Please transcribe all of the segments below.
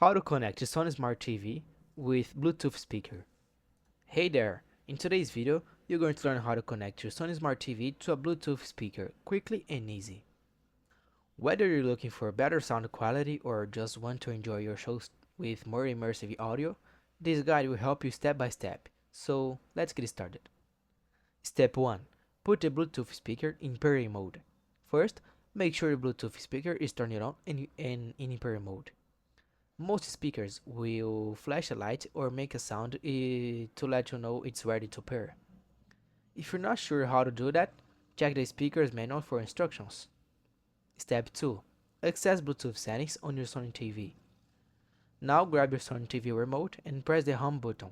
How to connect a Sony Smart TV with Bluetooth speaker. Hey there! In today's video, you're going to learn how to connect your Sony Smart TV to a Bluetooth speaker quickly and easy. Whether you're looking for better sound quality or just want to enjoy your shows with more immersive audio, this guide will help you step by step. So let's get started. Step 1. Put the Bluetooth speaker in pairing mode. First, make sure the Bluetooth speaker is turned on in pairing mode. Most speakers will flash a light or make a sound to let you know it's ready to pair. If you're not sure how to do that, check the speaker's manual for instructions. Step 2. Access Bluetooth settings on your Sony TV. Now grab your Sony TV remote and press the home button.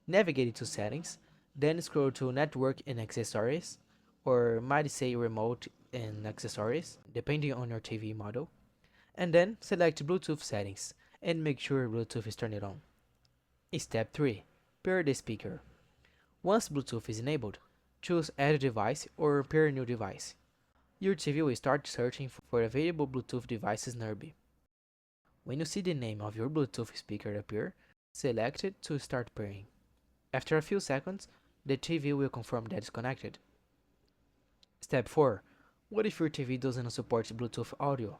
Navigate to settings, then scroll to network and accessories, or might say remote and accessories, depending on your TV model, and then select Bluetooth settings and make sure Bluetooth is turned on. Step 3. Pair the speaker. Once Bluetooth is enabled, choose Add Device or Pair New Device. Your TV will start searching for available Bluetooth devices nearby. When you see the name of your Bluetooth speaker appear, select it to start pairing. After a few seconds, the TV will confirm that it's connected. Step 4. What if your TV doesn't support Bluetooth audio?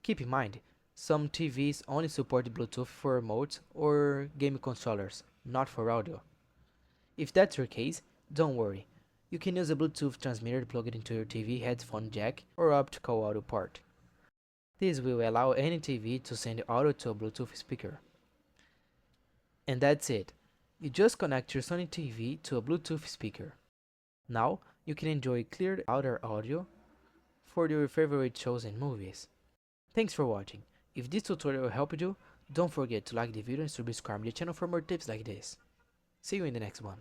Keep in mind, some TVs only support Bluetooth for remotes or game controllers, not for audio. If that's your case, don't worry. You can use a Bluetooth transmitter plugged into your TV headphone jack or optical audio port. This will allow any TV to send audio to a Bluetooth speaker. And that's it. You just connect your Sony TV to a Bluetooth speaker. Now, you can enjoy clear outer audio for your favorite shows and movies. Thanks for watching. If this tutorial helped you, don't forget to like the video and subscribe to the channel for more tips like this. See you in the next one.